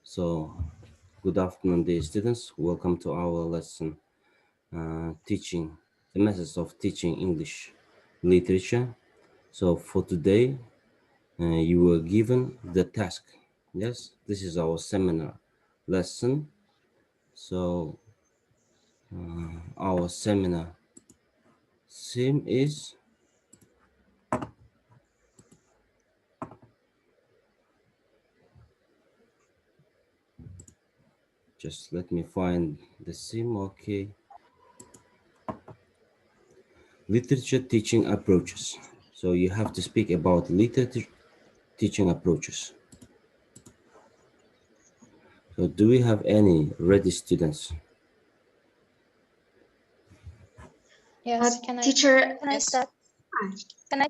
So, good afternoon, dear students. Welcome to our lesson, teaching the methods of teaching English literature. So, for today, you were given the task. Yes, this is our seminar lesson. So, our seminar theme is just let me find the theme. Okay, literature teaching approaches. So, you have to speak about literature teaching approaches. So, do we have any ready students? Yes, Teacher, can I start? ah, Can I?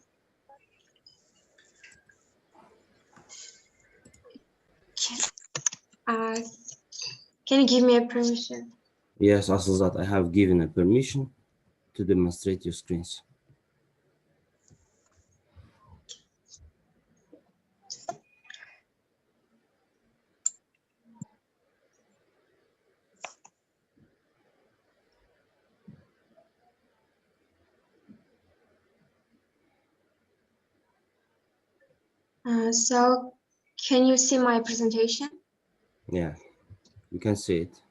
uh, can you give me a permission? Yes, Asılzat, I have given a permission to demonstrate your screens. So, can you see my presentation? Yeah, you can see it.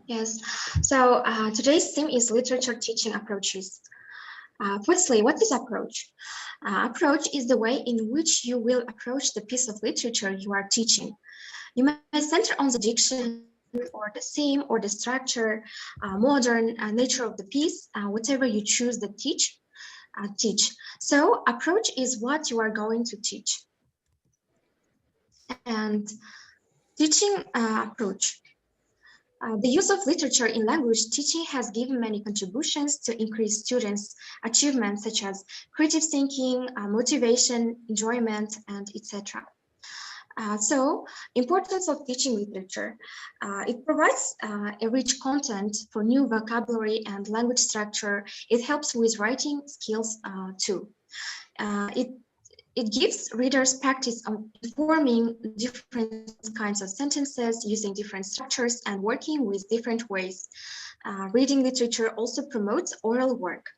Yes. So, today's theme is literature teaching approaches. Firstly, what is approach? Approach is the way in which you will approach the piece of literature you are teaching. You may center on the diction or the theme or the structure, modern nature of the piece, whatever you choose to teach. So approach is what you are going to teach. And teaching approach. The use of literature in language teaching has given many contributions to increase students' achievements such as creative thinking, motivation, enjoyment, and etc. So, importance of teaching literature. It provides a rich content for new vocabulary and language structure. It helps with writing skills too. It gives readers practice on forming different kinds of sentences, using different structures, and working with different ways. Reading literature also promotes oral work.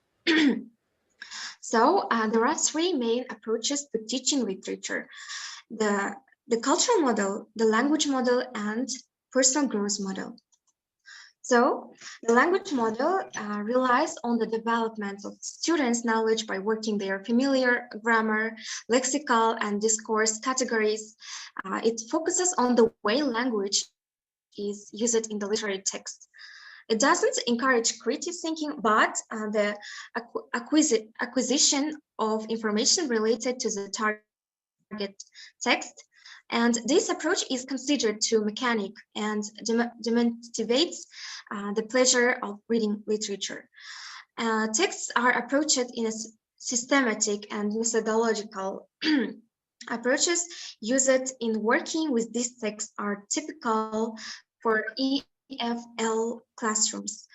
So there are three main approaches to teaching literature: the cultural model, the language model, and personal growth model. So the language model relies on the development of students' knowledge by working their familiar grammar, lexical, and discourse categories. It focuses on the way language is used in the literary text. It doesn't encourage creative thinking, but the acquisition of information related to the target text. And this approach is considered too mechanic and demotivates the pleasure of reading literature. Texts are approached in a systematic and methodological approaches used in working with these texts are typical for EFL classrooms.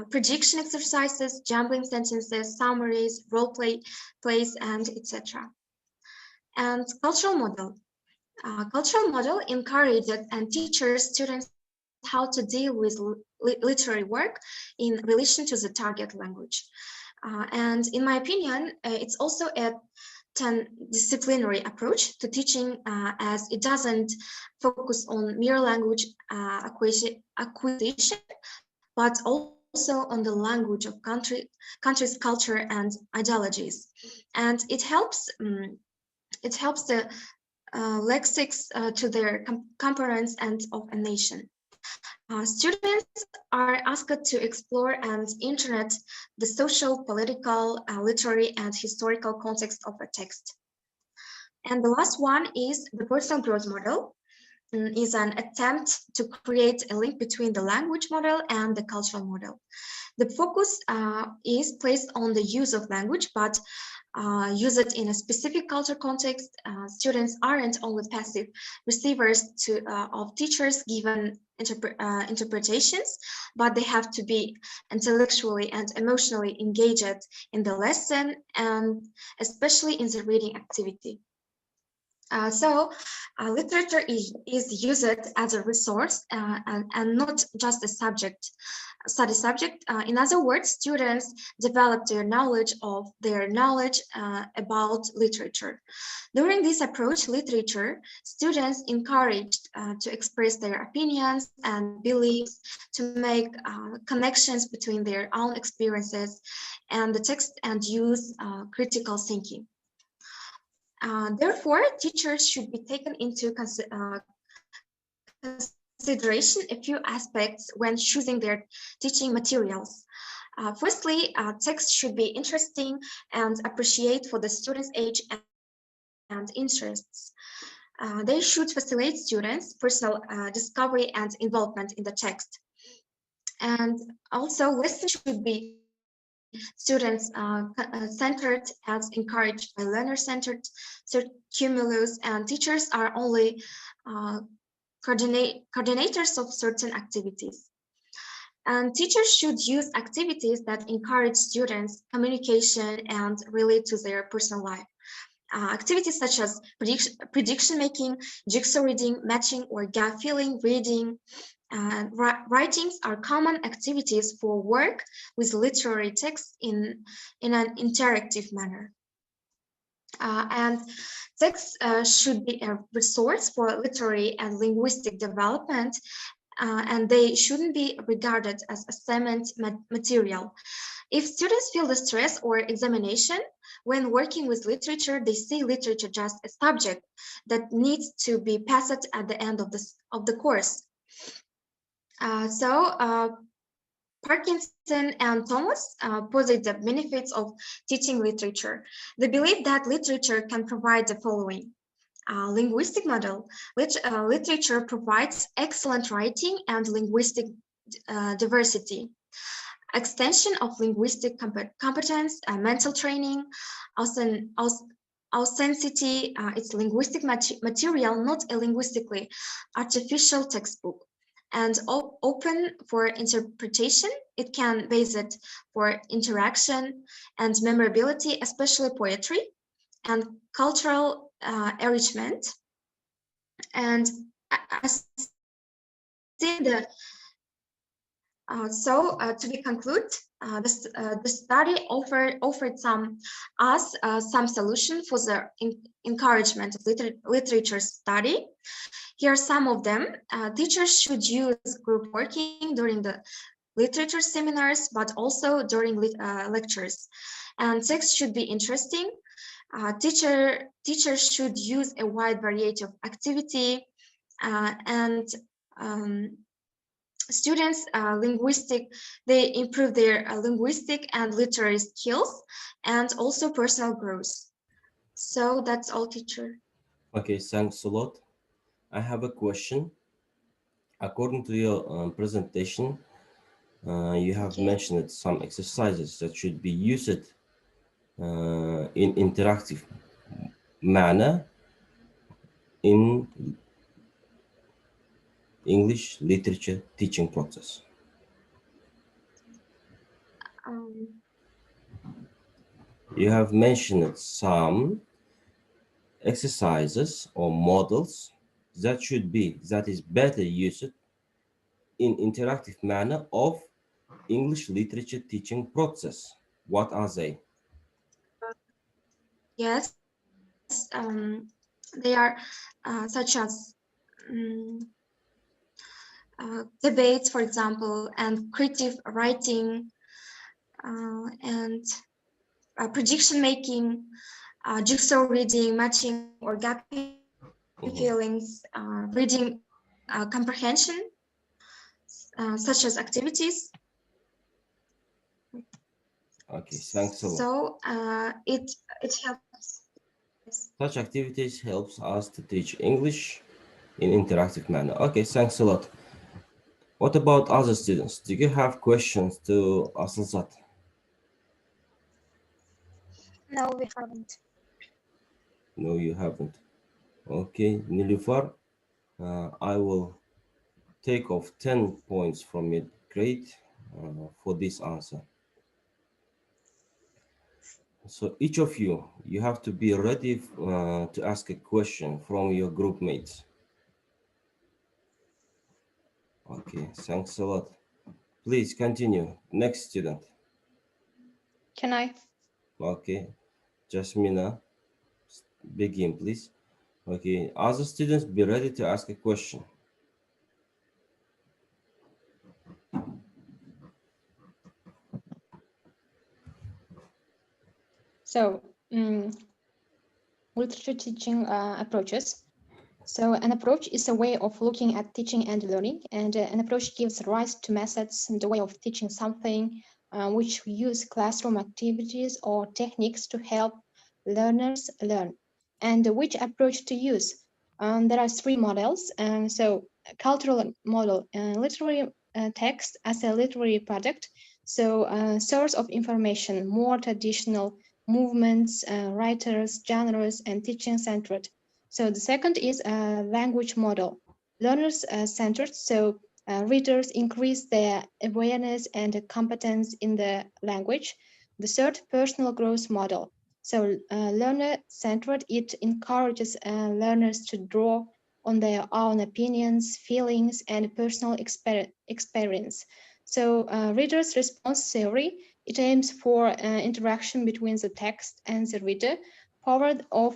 Prediction exercises, jambling sentences, summaries, role plays, and etc. And cultural model. Cultural model encourages and teaches students how to deal with literary work in relation to the target language. And in my opinion, it's also a disciplinary approach to teaching as it doesn't focus on mere language acquisition, but also on the language of country's culture and ideologies. And it helps the lexics to their components and of a nation. Students are asked to explore and internet the social, political, literary, and historical context of a text. And the last one is the personal growth model, is an attempt to create a link between the language model and the cultural model. The focus is placed on the use of language, but use it in a specific culture context. Students aren't only passive receivers of teachers given interpretations, but they have to be intellectually and emotionally engaged in the lesson and especially in the reading activity. Literature is used as a resource and not just a study subject. In other words, students develop their knowledge about literature. During this approach, literature, students encouraged to express their opinions and beliefs, to make connections between their own experiences and the text, and use critical thinking. Therefore, teachers should be taken into consideration a few aspects when choosing their teaching materials. Firstly, text should be interesting and appropriate for the student's age and interests. They should facilitate students' personal discovery and involvement in the text. And also, lessons should be student-centered as encouraged by learner-centered stimulus, and teachers are only coordinators of certain activities. And teachers should use activities that encourage students' communication and relate to their personal life. Activities such as prediction making, jigsaw reading, matching, or gap filling, reading, and writings are common activities for work with literary text in an interactive manner. And text should be a resource for literary and linguistic development, and they shouldn't be regarded as assignment material. If students feel the stress or examination when working with literature, they see literature just a subject that needs to be passed at the end of the course. Parkinson and Thomas posit the benefits of teaching literature. They believe that literature can provide the following. Linguistic model, which literature provides excellent writing and linguistic diversity. Extension of linguistic competence, mental training, authenticity, it's linguistic material, not a linguistically artificial textbook. And open for interpretation, it can base it for interaction and memorability, especially poetry and cultural enrichment. And as in the to be concluded, the study offered some solution for the encouragement of literature study. Here are some of them. Teachers should use group working during the literature seminars, but also during lectures. And text should be interesting. Teachers should use a wide variety of activity, and students they improve their linguistic and literary skills, and also personal growth. So that's all, teacher. Okay, thanks a lot. I have a question. According to your presentation, you have Okay. mentioned some exercises that should be used in interactive manner in English literature teaching process. Um, You have mentioned some exercises or models that is better used in interactive manner of English literature teaching process. What are they? yes, they are such as um, debates, for example, and creative writing, and prediction making, jigsaw reading, matching or gap feelings, reading comprehension, such as activities. Okay, thanks a lot. So it helps. Yes. Such activities helps us to teach English in interactive manner. Okay, thanks a lot. What about other students? Do you have questions to Asılzat? No, we haven't. No, you haven't. Okay, Nilufar, I will take off 10 points from your grade for this answer. So each of you, you have to be ready to ask a question from your group mates. Okay, thanks a lot. Please continue. Next student. Can I? Okay, Jasmina, begin please. Okay, other students be ready to ask a question. So, literature teaching approaches. So an approach is a way of looking at teaching and learning, and an approach gives rise to methods and the way of teaching something, which use classroom activities or techniques to help learners learn. And which approach to use? There are three models. So cultural model, literary text as a literary product. So source of information, more traditional movements, writers, genres, and teaching centered. So the second is a language model, learners centered. So readers increase their awareness and competence in the language. The third, personal growth model. So learner centered, it encourages learners to draw on their own opinions, feelings, and personal experience. So readers response theory, it aims for interaction between the text and the reader, power of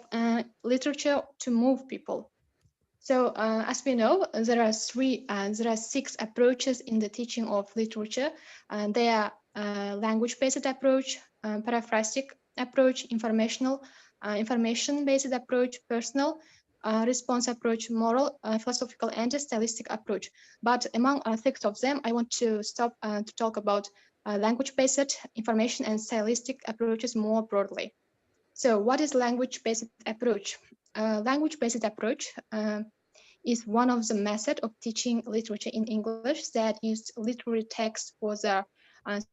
literature to move people. So as we know, there are six approaches in the teaching of literature. They are language-based approach, paraphrastic approach, information-based approach, personal response approach, moral, philosophical, and stylistic approach. But among six of them, I want to stop to talk about language-based, information, and stylistic approaches more broadly. So what is language-based approach? Language-based approach is one of the methods of teaching literature in English that use literary text for the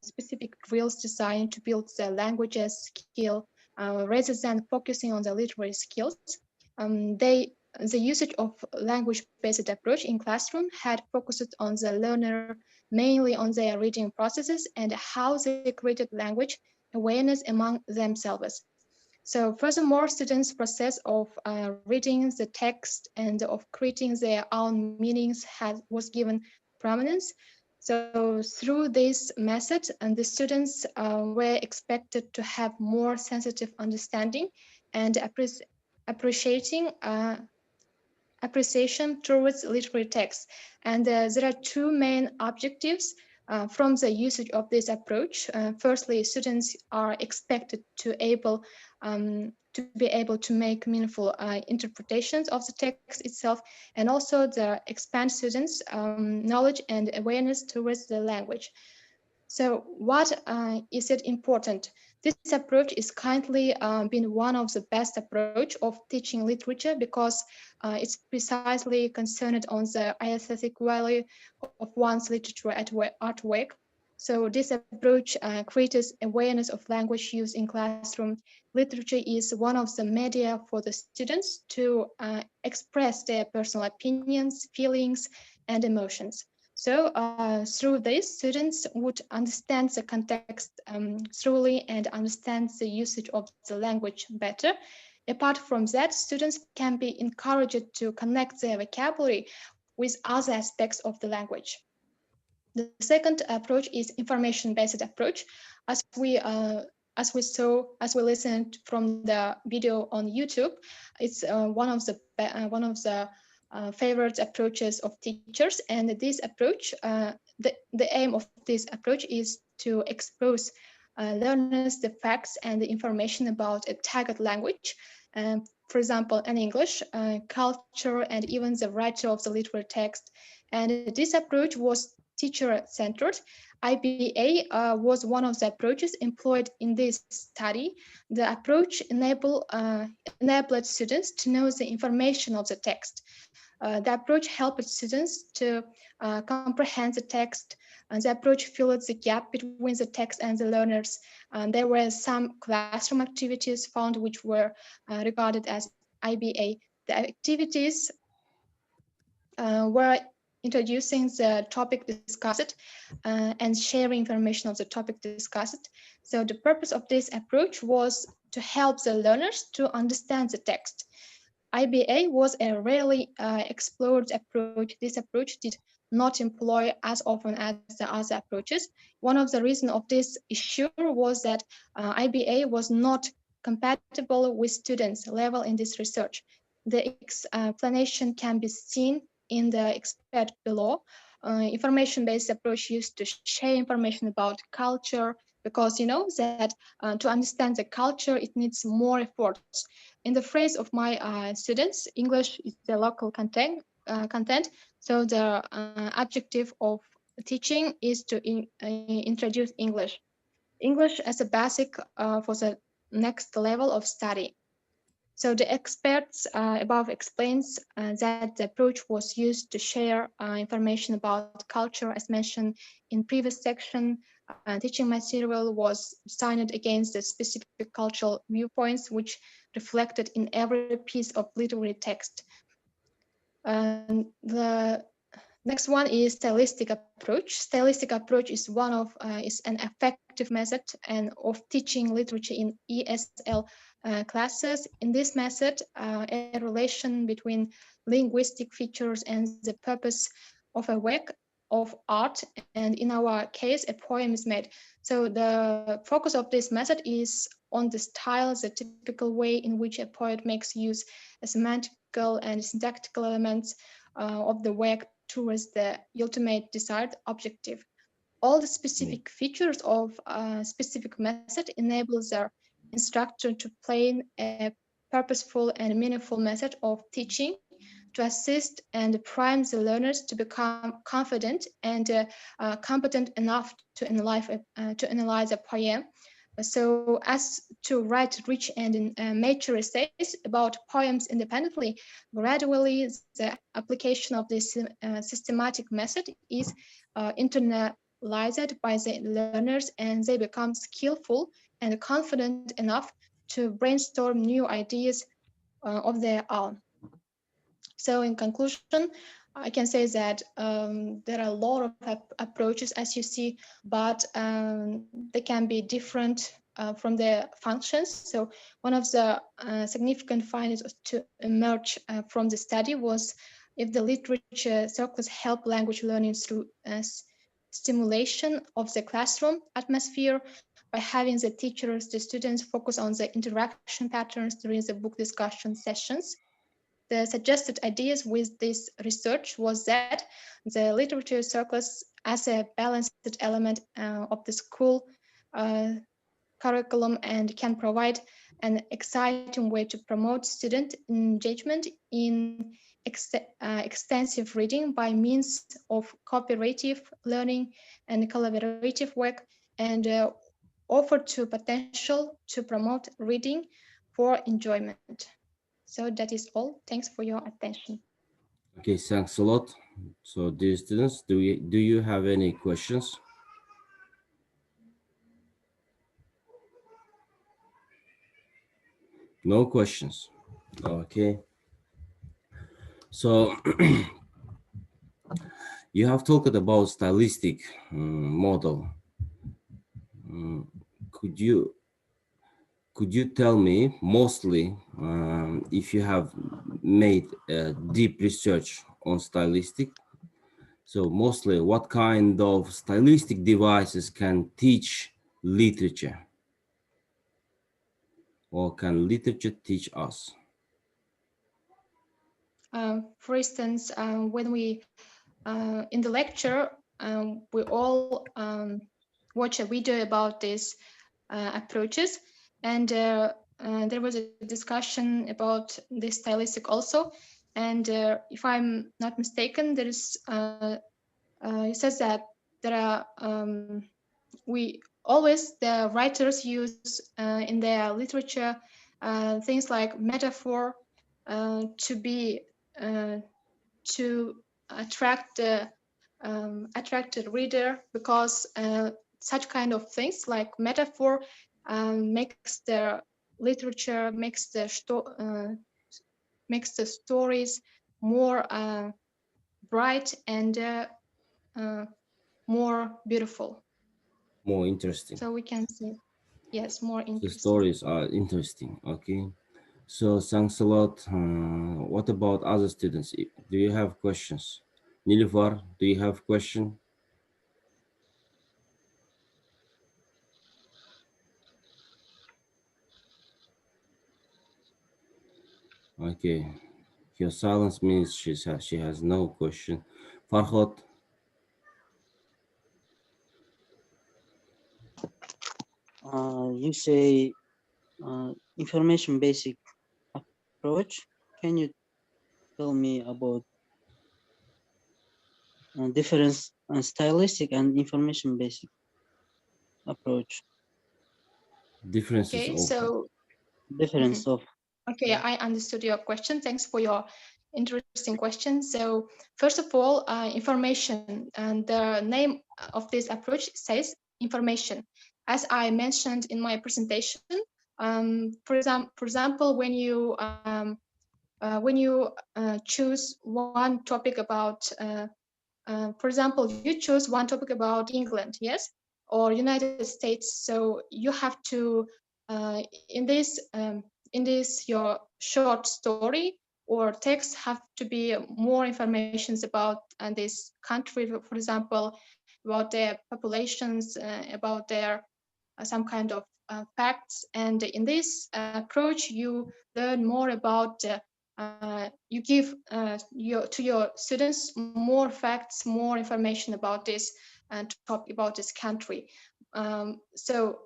specific drills designed to build the language's skill rather than focusing on the literary skills. The usage of language-based approach in classroom had focused on the learner, mainly on their reading processes and how they created language awareness among themselves. So furthermore, students' process of reading the text and of creating their own meanings was given prominence. So through this method, and the students were expected to have more sensitive understanding and appreciating appreciation towards literary text. And there are two main objectives from the usage of this approach. Firstly, students are expected to be able to make meaningful interpretations of the text itself, and also the expand students' knowledge and awareness towards the language. So what is it important? This approach is currently been one of the best approach of teaching literature because it's precisely concerned on the aesthetic value of one's literature artwork. So this approach creates awareness of language use in classroom. Literature is one of the media for the students to express their personal opinions, feelings, and emotions. So through this, students would understand the context thoroughly and understand the usage of the language better. Apart from that, students can be encouraged to connect their vocabulary with other aspects of the language. The second approach is information-based approach. As we listened from the video on YouTube, it's one of the favorite approaches of teachers. And this approach, the aim of this approach is to expose learners the facts and the information about a target language. For example, in English, culture, and even the writer of the literary text. And this approach was teacher-centered. IBA was one of the approaches employed in this study. The approach enabled students to know the information of the text. The approach helped students to comprehend the text, and the approach filled the gap between the text and the learners. There were some classroom activities found which were regarded as IBA. The activities were introducing the topic discussed and sharing information of the topic discussed. So the purpose of this approach was to help the learners to understand the text. IBA was a rarely explored approach. This approach did not employ as often as the other approaches. One of the reasons of this issue was that IBA was not compatible with students' level in this research. The explanation can be seen in the expert below. Information-based approach used to share information about culture, because you know that to understand the culture, it needs more efforts. In the phrase of my students, English is the local content. So the objective of teaching is to introduce English. English as a basic for the next level of study. So the experts above explains that the approach was used to share information about culture, as mentioned in previous section. Teaching material was designed against the specific cultural viewpoints, which reflected in every piece of literary text. The next one is stylistic approach. Stylistic approach is is an effective method of teaching literature in ESL classes. In this method, a relation between linguistic features and the purpose of a work of art, and in our case, a poem is made. So the focus of this method is on the style, the typical way in which a poet makes use of semantical and syntactical elements of the work towards the ultimate desired objective. All the specific features of a specific method enable the instructor to plan a purposeful and meaningful method of teaching to assist and prime the learners to become confident and competent enough to analyze a poem. So as to write rich and mature essays about poems independently, gradually the application of this systematic method is internalized by the learners, and they become skillful and confident enough to brainstorm new ideas of their own. So in conclusion, I can say that there are a lot of approaches, as you see, but they can be different from their functions. So one of the significant findings to emerge from the study was if the literature circles help language learning through stimulation of the classroom atmosphere by having the teachers, the students focus on the interaction patterns during the book discussion sessions. The suggested ideas with this research was that the literature circles as a balanced element of the school curriculum and can provide an exciting way to promote student engagement in extensive reading by means of cooperative learning and collaborative work, and offer to potential to promote reading for enjoyment. So that is all. Thanks for your attention. Okay, thanks a lot. So, dear students, do you have any questions? No questions. Okay. So you have talked about stylistic model. Could you tell me mostly if you have made deep research on stylistic? So mostly, what kind of stylistic devices can teach literature, or can literature teach us? For instance, when we in the lecture, we all watch a video about these approaches, and there was a discussion about this stylistic also. And if I'm not mistaken, there is it says that there are we always the writers use in their literature things like metaphor to be to attract the reader, because such kind of things like metaphor makes the literature, makes the stories more bright and more beautiful. More interesting. So we can see. Yes, more The interesting. stories are interesting. Okay. So thanks a lot. What about other students? Do you have questions? Nilüfer, do you have question? Okay. Your silence means she has no question. Farhad, You say information basic approach. Can you tell me about difference stylistic and information basic approach? differences Okay, of so Difference of okay, I understood your question. Thanks for your interesting question. So first of all, information, and the name of this approach says information. As I mentioned in my presentation, for example, when you choose one topic about, for example, you choose one topic about England, yes, or United States. So you have to in this your short story or text have to be more informations about this country, for example, about their populations, about their some kind of facts. And in this approach, you learn more about you give to your students more facts, more information about this topic, about this country. So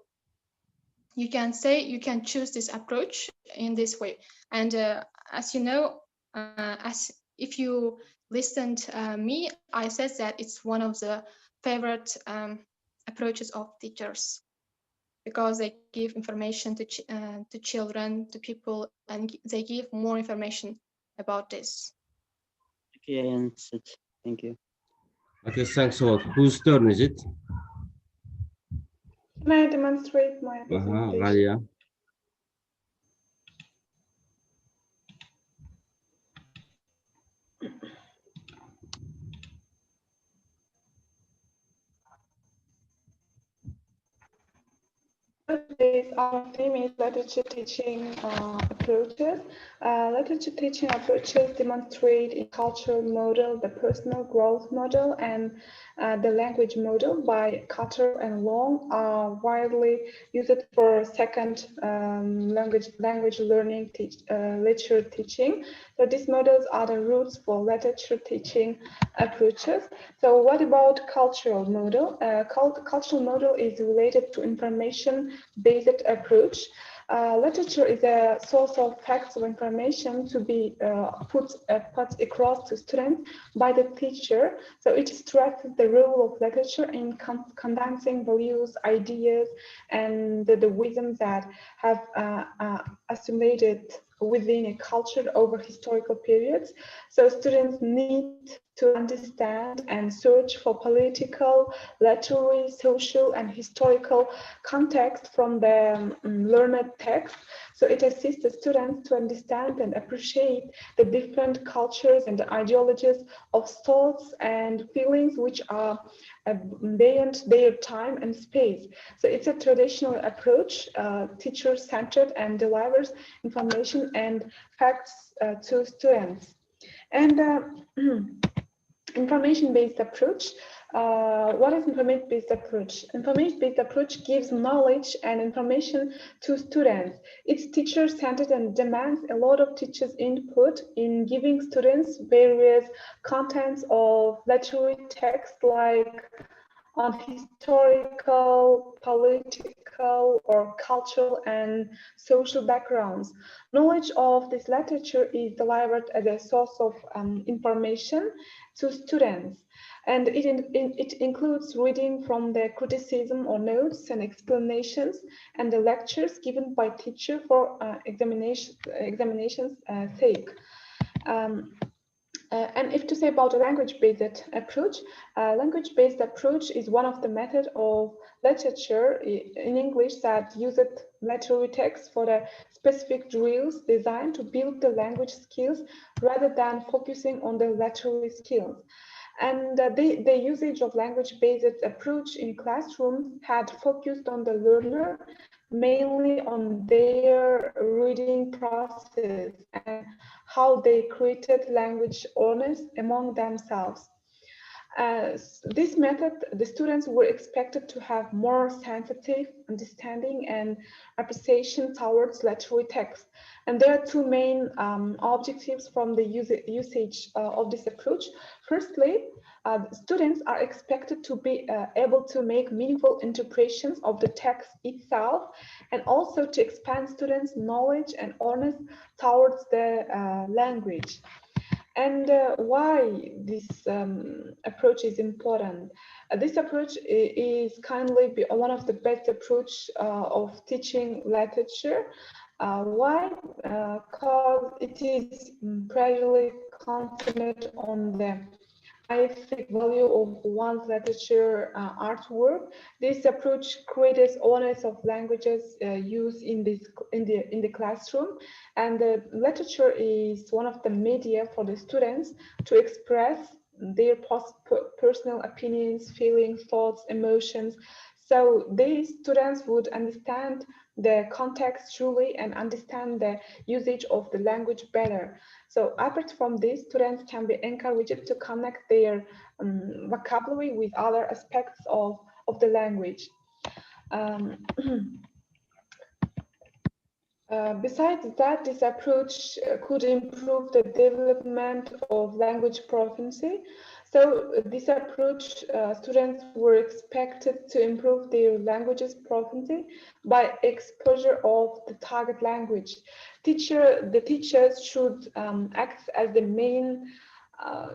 you can say you can choose this approach in this way. And as you know, as if you listened me, I said that it's one of the favorite approaches of teachers, because they give information to children, to people, and they give more information about this. okay, I understood. Thank you. Okay, thanks a lot. Whose turn is it? Can I demonstrate my presentation? Galia. Today's our theme is literature teaching approaches. Literature teaching approaches demonstrate a cultural model, the personal growth model, and the language model by Carter and Long are widely used for second language learning, literature teaching. So these models are the roots for literature teaching approaches. So what about cultural model? Cultural model is related to information-based approach. Literature is a source of facts or information to be put across to students by the teacher. So it stresses the role of literature in condensing values, ideas, and the wisdom that have assimilated within a culture over historical periods. So students need to understand and search for political, literary, social, and historical context from the learned text. So it assists the students to understand and appreciate the different cultures and ideologies of thoughts and feelings which are beyond their time and space. So it's a traditional approach, teacher-centered, and delivers information and facts to students. And information-based approach. What is information-based approach? Information-based approach gives knowledge and information to students. It's teacher-centered and demands a lot of teachers' input in giving students various contents of literary text, like on historical, political, or cultural and social backgrounds. Knowledge of this literature is delivered as a source of information to students. And it includes reading from the criticism or notes and explanations and the lectures given by teacher for examination's sake. And if to say about a language-based approach, language-based approach is one of the methods of literature in English that uses literary text for the specific drills designed to build the language skills rather than focusing on the literary skills. And the usage of language-based approach in classrooms had focused on the learner mainly on their reading process and how they created language awareness among themselves. As this method, the students were expected to have more sensitive understanding and appreciation towards literary text. And there are two main objectives from the usage of this approach. Firstly, students are expected to be able to make meaningful interpretations of the text itself, and also to expand students' knowledge and awareness towards the language. And why this approach is important? This approach is kindly one of the best approach of teaching literature. Why? Because it is primarily concentrated on the aesthetic value of one's literature artwork. This approach creates awareness of languages used in the classroom, and the literature is one of the media for the students to express their personal opinions, feelings, thoughts, emotions. So these students would understand the context truly and understand the usage of the language better. So apart from this, students can be encouraged to connect their vocabulary with other aspects of the language. Um, Besides that, this approach could improve the development of language proficiency. So this approach, students were expected to improve their languages proficiency by exposure of the target language. The teachers should act as the main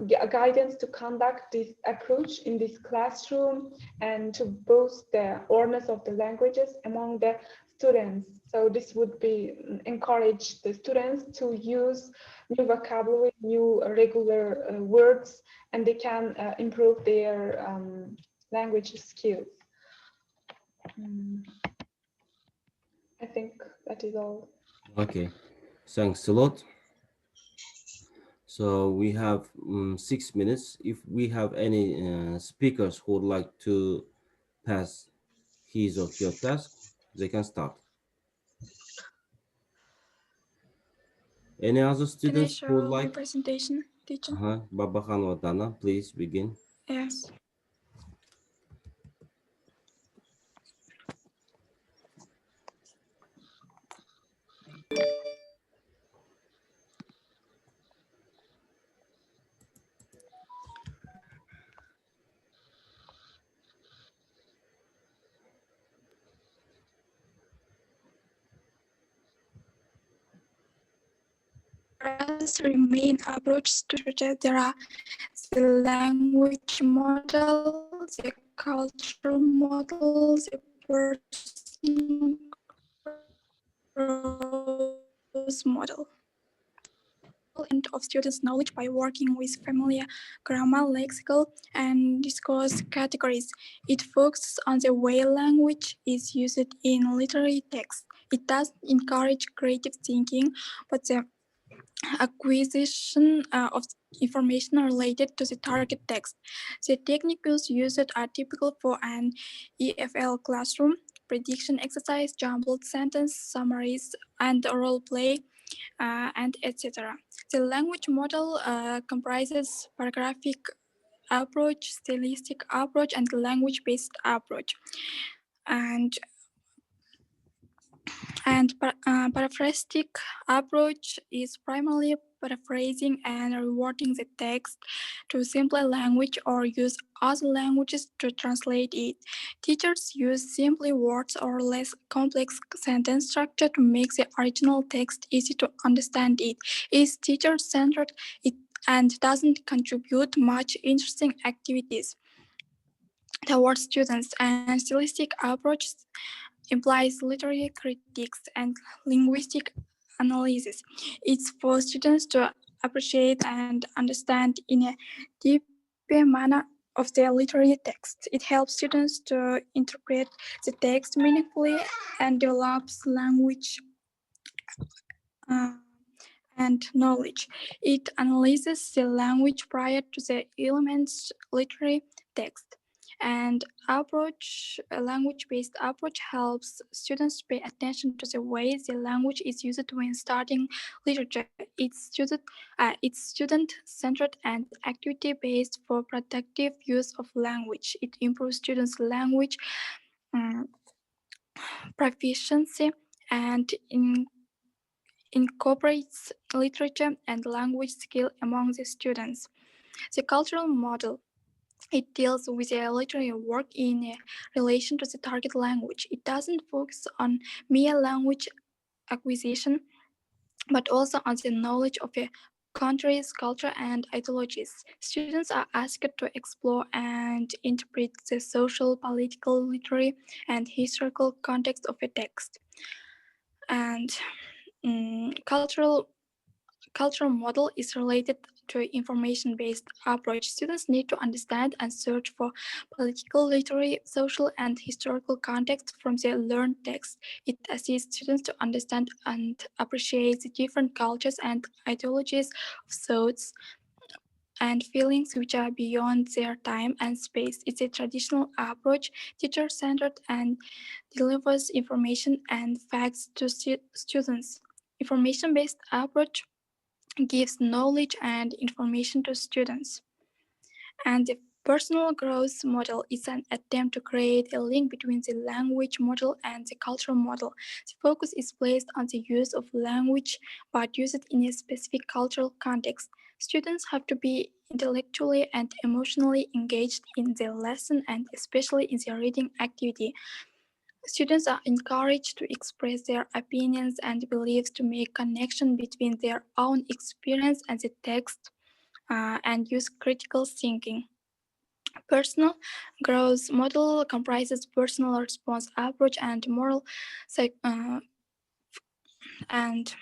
guidance to conduct this approach in this classroom and to boost the awareness of the languages among the students. So this would be encourage the students to use new vocabulary, new regular words, and they can improve their language skills. I think that is all. Okay, thanks a lot. So we have 6 minutes. If we have any speakers who would like to pass his or her task, they can start. Any other Can I students who would show my like? presentation, teacher? Babakan Dana, please begin. Yes. As remain approach to there are the language model, the cultural model, the person growth model. And of students' knowledge by working with familiar grammar, lexical, and discourse categories. It focuses on the way language is used in literary text. It does encourage creative thinking, but the acquisition of information related to the target text. The techniques used are typical for an EFL classroom: prediction exercise, jumbled sentence, summaries, and role play, and etc. The language model comprises paragraphic approach, stylistic approach, and language-based approach. And paraphrastic approach is primarily paraphrasing and rewording the text to simpler language or use other languages to translate it. Teachers use simply words or less complex sentence structure to make the original text easy to understand. It is teacher-centered and doesn't contribute much interesting activities towards students, and stylistic approach implies literary critiques and linguistic analysis. It's for students to appreciate and understand in a deeper manner of their literary text. It helps students to interpret the text meaningfully and develops language uh, and knowledge. It analyzes the language prior to the element's literary text And a language-based approach helps students pay attention to the way the language is used when studying literature. It's student-centered and activity-based for productive use of language. It improves students' language um, proficiency and incorporates literature and language skill among the students. The cultural model, it deals with a literary work in relation to the target language. It doesn't focus on mere language acquisition, but also on the knowledge of a country's culture and ideologies. Students are asked to explore and interpret the social, political, literary, and historical context of a text. And cultural model is related to information-based approach. Students need to understand and search for political, literary, social, and historical context from their learned text. It assists students to understand and appreciate the different cultures and ideologies of thoughts and feelings which are beyond their time and space. It's a traditional approach, teacher-centered, and delivers information and facts to students. Information-based approach gives knowledge and information to students. And the personal growth model is an attempt to create a link between the language model and the cultural model. The focus is placed on the use of language, but used in a specific cultural context. Students have to be intellectually and emotionally engaged in the lesson and especially in the reading activity. Students are encouraged to express their opinions and beliefs to make connection between their own experience and the text and use critical thinking. Personal growth model comprises personal response approach and moral and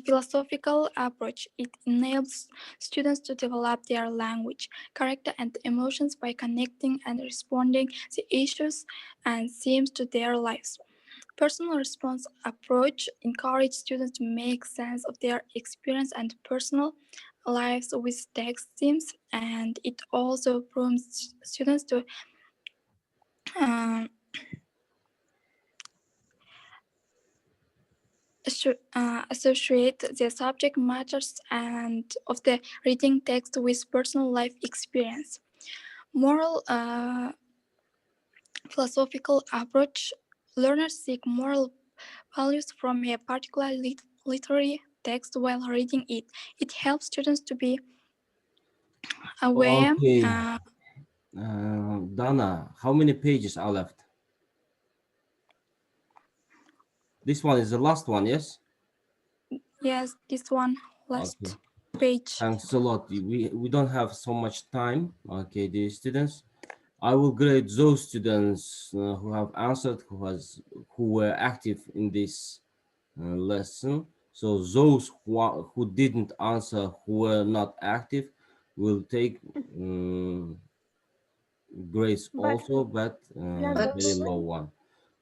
philosophical approach. It enables students to develop their language, character, and emotions by connecting and responding to issues and themes to their lives. Personal response approach encourages students to make sense of their experience and personal lives with text themes, and it also prompts students to um, associate the subject matters and of the reading text with personal life experience. Moral philosophical approach, learners seek moral values from a particular literary text while reading it. It helps students to be aware. Okay, Dana, how many pages are left? This one is the last one, yes? Yes, this one last Okay, page. thanks a lot. We don't have so much time. Okay, dear students, I will grade those students who have answered, who were active in this lesson. So those who didn't answer, who were not active, will take grades also, but But very low one.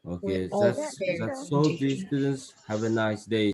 we Okay, all that's failed that's so. to Dear students, have a nice day.